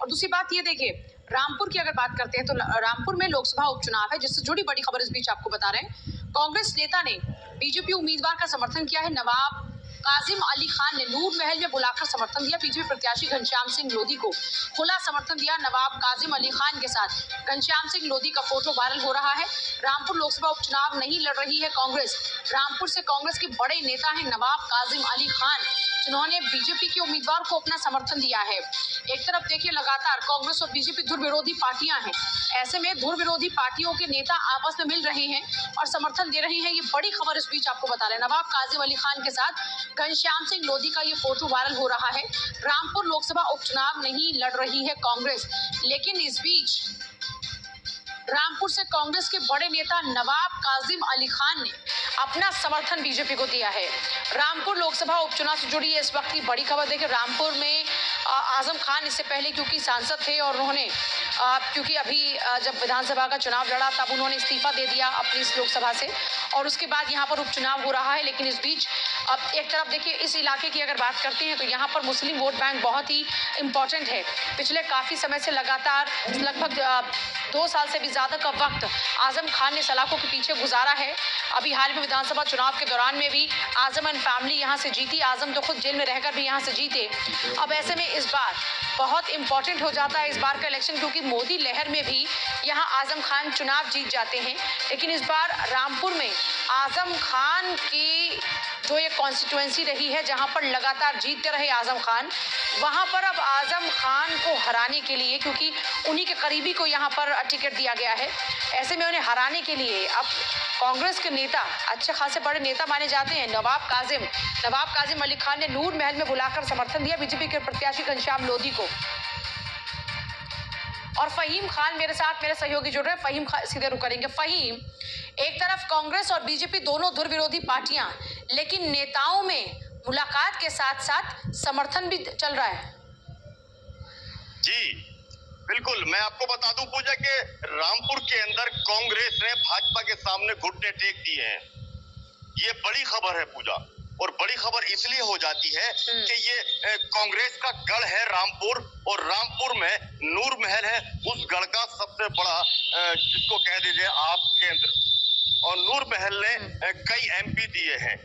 और दूसरी बात ये देखिए, रामपुर की अगर बात करते हैं तो रामपुर में लोकसभा उपचुनाव है, जिससे जुड़ी बड़ी खबर इस बीच आपको बता रहे हैं। कांग्रेस नेता ने बीजेपी उम्मीदवार का समर्थन किया है। नवाब काजिम अली खान ने नूर महल में बुलाकर समर्थन दिया। बीजेपी प्रत्याशी घनश्याम सिंह लोधी को खुला समर्थन दिया। नवाब काजिम अली खान के साथ घनश्याम सिंह लोधी का फोटो वायरल हो रहा है। रामपुर लोकसभा उपचुनाव नहीं लड़ रही है कांग्रेस। रामपुर से कांग्रेस के बड़े नेता हैं नवाब काजिम अली खान, जिन्होंने बीजेपी के उम्मीदवार को अपना समर्थन दिया है। एक तरफ देखिए, लगातार कांग्रेस और बीजेपी धुर विरोधी पार्टियां हैं। ऐसे में धुर विरोधी पार्टियों के नेता आपस में मिल रहे हैं और समर्थन दे रहे हैं। ये बड़ी खबर इस बीच आपको बता रहे हैं। नवाब काजिम अली खान के साथ घनश्याम सिंह लोधी का ये फोटो वायरल हो रहा है। रामपुर लोकसभा उपचुनाव नहीं लड़ रही है कांग्रेस, लेकिन इस बीच रामपुर से कांग्रेस के बड़े नेता नवाब काजिम अली खान ने अपना समर्थन बीजेपी को दिया है। रामपुर लोकसभा उपचुनाव से जुड़ी इस वक्त की बड़ी खबर देखिए। रामपुर में आजम खान इससे पहले क्योंकि सांसद थे और उन्होंने क्योंकि अभी जब विधानसभा का चुनाव लड़ा तब उन्होंने इस्तीफा दे दिया अपनी इस लोकसभा से, और उसके बाद यहाँ पर उपचुनाव हो रहा है। लेकिन इस बीच अब एक तरफ देखिए, इस इलाके की अगर बात करते हैं तो यहाँ पर मुस्लिम वोट बैंक बहुत ही इम्पोर्टेंट है। पिछले काफ़ी समय से लगातार लगभग 2 साल से भी ज़्यादा का वक्त आजम खान ने सलाखों के पीछे गुजारा है। अभी हाल में विधानसभा चुनाव के दौरान में भी आजम एंड फैमिली यहाँ से जीती। आजम तो खुद जेल में रहकर भी यहाँ से जीते। अब ऐसे में इस बार बहुत इंपॉर्टेंट हो जाता है इस बार का इलेक्शन, क्योंकि मोदी लहर में भी यहाँ आजम खान चुनाव जीत जाते हैं। लेकिन इस बार रामपुर में आजम खान की जो ये कॉन्स्टिट्यूएंसी रही है, जहाँ पर लगातार जीतते रहे आजम खान, वहाँ पर अब आजम खान को हराने के लिए, क्योंकि उन्हीं के करीबी को यहाँ पर टिकट दिया गया है, ऐसे में उन्हें हराने के लिए अब कांग्रेस के नेता, अच्छे खासे बड़े नेता माने जाते हैं, नवाब काजिम अली खान ने नूर महल में बुलाकर समर्थन दिया बीजेपी के प्रत्याशी घनश्याम लोधी को। और फहीम खान मेरे साथ, मेरे सहयोगी जुड़ रहे हैं। फहीम खान सीधे रुक करेंगे। फहीम, एक तरफ कांग्रेस और बीजेपी दोनों धुर विरोधी पार्टियां, लेकिन नेताओं में मुलाकात के साथ साथ समर्थन भी चल रहा है। जी बिल्कुल, मैं आपको बता दूं पूजा के रामपुर के अंदर कांग्रेस ने भाजपा के सामने घुटने टेक दिए हैं। ये बड़ी खबर है पूजा, और बड़ी खबर इसलिए हो जाती है कि ये कांग्रेस का गढ़ है रामपुर, और रामपुर में नूर महल है, उस गढ़ का सबसे बड़ा जिसको कह दीजिए आप केंद्र। और नूर महल ने कई एमपी दिए हैं,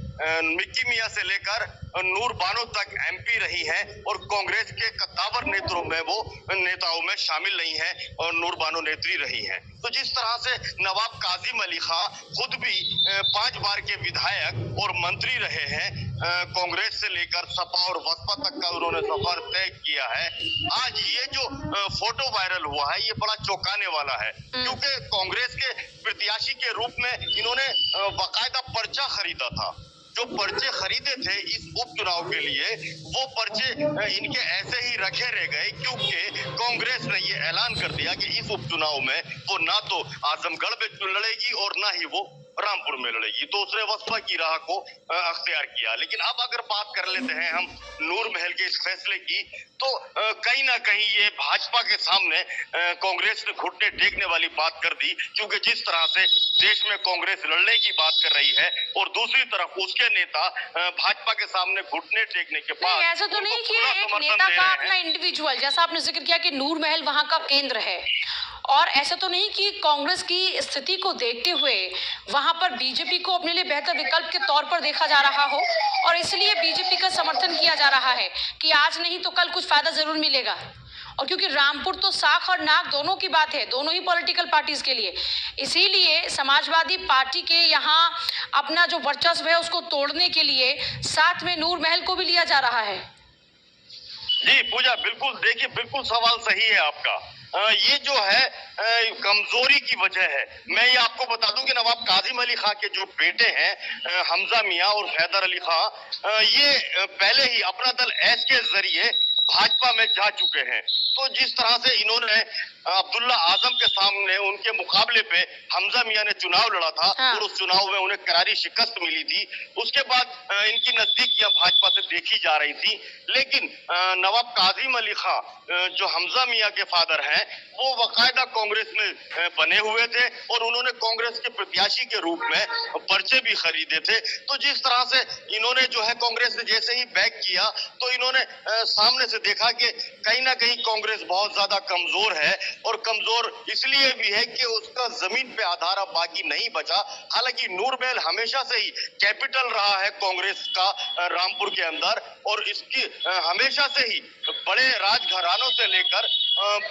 मिक्की मियां से लेकर नूर बानो तक एमपी रही है, और कांग्रेस के कद्दावर नेताओं में वो नेताओं में शामिल नहीं है, और नूर बानो नेत्री रही है। तो जिस तरह से नवाब काजिम अली खान खुद भी 5 बार के विधायक और मंत्री रहे हैं, कांग्रेस से लेकर सपा और बसपा तक का उन्होंने सफर तय किया है। आज ये जो फोटो वायरल हुआ है, ये बड़ा चौंकाने वाला है, क्योंकि कांग्रेस के प्रत्याशी के रूप में इन्होंने बाकायदा पर्चा खरीदा था। जो पर्चे खरीदे थे इस उपचुनाव के लिए, वो पर्चे इनके ऐसे ही रखे रह गए, क्योंकि कांग्रेस ने ये ऐलान कर दिया कि इस उपचुनाव में वो ना तो आजमगढ़ में लड़ेगी और ना ही वो रामपुर में लड़ेगी। दूसरे बसपा की राह को अख्तियार किया। लेकिन अब अगर बात कर लेते हैं हम नूर महल के इस फैसले की, तो कहीं ना कहीं ये भाजपा के सामने कांग्रेस ने घुटने टेकने वाली बात कर दी, क्योंकि जिस तरह से देश में कांग्रेस लड़ने की बात कर रही है और दूसरी तरफ उसके नेता भाजपा के सामने घुटने टेकने के बाद, ऐसा तो नहीं कि एक नेता का अपना इंडिविजुअल, जैसा आपने जिक्र किया कि नूर महल वहां का केंद्र है, और ऐसा तो नहीं कि कांग्रेस की स्थिति को देखते हुए वहां पर बीजेपी को अपने लिए बेहतर विकल्प के तौर पर देखा जा रहा हो, और इसलिए बीजेपी का समर्थन किया जा रहा है कि आज नहीं तो कल कुछ फायदा जरूर मिलेगा। और क्योंकि रामपुर तो साख और नाक दोनों की बात है, दोनों ही पॉलिटिकल पार्टीज के लिए, इसीलिए समाजवादी पार्टी के यहाँ अपना जो वर्चस्व है उसको तोड़ने के लिए साथ में नूर महल को भी लिया जा रहा है। जी पूजा, बिल्कुल देखिए, बिल्कुल सवाल सही है आपका। ये जो है कमजोरी की वजह है। मैं ये आपको बता दूं कि नवाब काजिम अली खान के जो बेटे हैं हमजा मियां और हैदर अली खान, ये पहले ही अपना दल एस के जरिए भाजपा में जा चुके हैं। तो जिस तरह से इन्होंने अब्दुल्ला आजम के सामने उनके मुकाबले पे हमजा मियां ने चुनाव लड़ा था, और उस चुनाव में उन्हें करारी शिकस्त मिली थी। उसके बाद इनकी नजदीकियां भाजपा से देखी जा रही थी। लेकिन नवाब काजिम अली खान जो हमजा मियां के फादर हैं, वो बाकायदा कांग्रेस में बने हुए थे, और उन्होंने कांग्रेस के प्रत्याशी के रूप में पर्चे भी खरीदे थे। तो जिस तरह से इन्होंने जो है कांग्रेस ने जैसे ही बैक किया, तो इन्होंने सामने से से देखा कि कहीं ना कहीं कांग्रेस बहुत ज्यादा कमजोर है, और कमजोर इसलिए भी है कि उसका जमीन पे आधार अब बाकी नहीं बचा। हालांकि नूरमहल हमेशा से ही कैपिटल रहा है कांग्रेस का रामपुर के अंदर, और इसकी हमेशा से ही बड़े राजघरानों से लेकर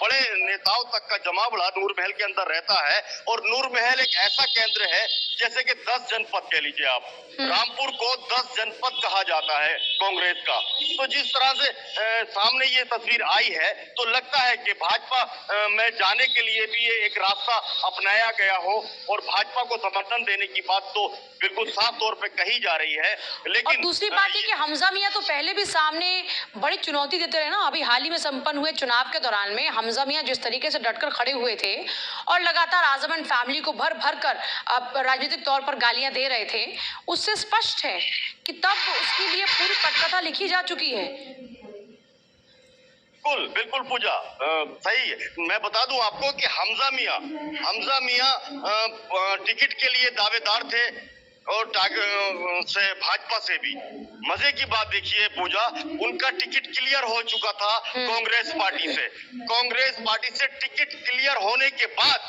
बड़े नेताओं तक का जमावड़ा नूरमहल के अंदर रहता है। और नूरमहल एक ऐसा केंद्र है जैसे कि 10 जनपद कह लीजिए आप, रामपुर को 10 जनपद कहा जाता है कांग्रेस का। तो जिस तरह से सामने ये तस्वीर आई है, तो लगता है कि भाजपा में जाने के लिए भी ये एक रास्ता अपनाया गया हो, और भाजपा को समर्थन देने की बात तो बिल्कुल साफ तौर पे कही जा रही है। लेकिन और दूसरी बात ये कि हमजा मियां तो पहले भी सामने बड़ी चुनौती देते रहे ना। अभी हाल ही में संपन्न हुए चुनाव के दौरान में हमजा मियां जिस तरीके से डटकर खड़े हुए थे और लगातार आजम एंड फैमिली को भर भर कर राजनीतिक तौर पर गालियां दे रहे थे, उससे स्पष्ट है कि तब उसके लिए पूरी पटकथा लिखी जा चुकी है। बिल्कुल बिल्कुल पूजा, सही है। मैं बता दूं आपको कि हमजा मियां टिकट के लिए दावेदार थे, और से भाजपा से भी। मजे की बात देखिए पूजा, उनका टिकट क्लियर हो चुका था कांग्रेस पार्टी से। कांग्रेस पार्टी से टिकट क्लियर होने के बाद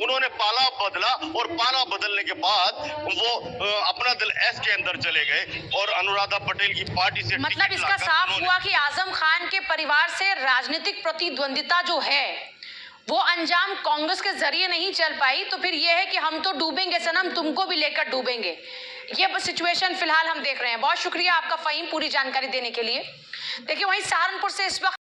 उन्होंने पाला बदला, और पाला बदलने के बाद वो अपना दल एस के अंदर चले गए, और अनुराधा पटेल की पार्टी से मतलब इसका साफ हुआ कि आजम खान के परिवार से राजनीतिक प्रतिद्वंदिता जो है वो अंजाम कांग्रेस के जरिए नहीं चल पाई। तो फिर यह है कि हम तो डूबेंगे सनम, तुमको भी लेकर डूबेंगे। ये सिचुएशन फिलहाल हम देख रहे हैं। बहुत शुक्रिया आपका फ़हीम पूरी जानकारी देने के लिए। देखिए वहीं सहारनपुर से इस वक्त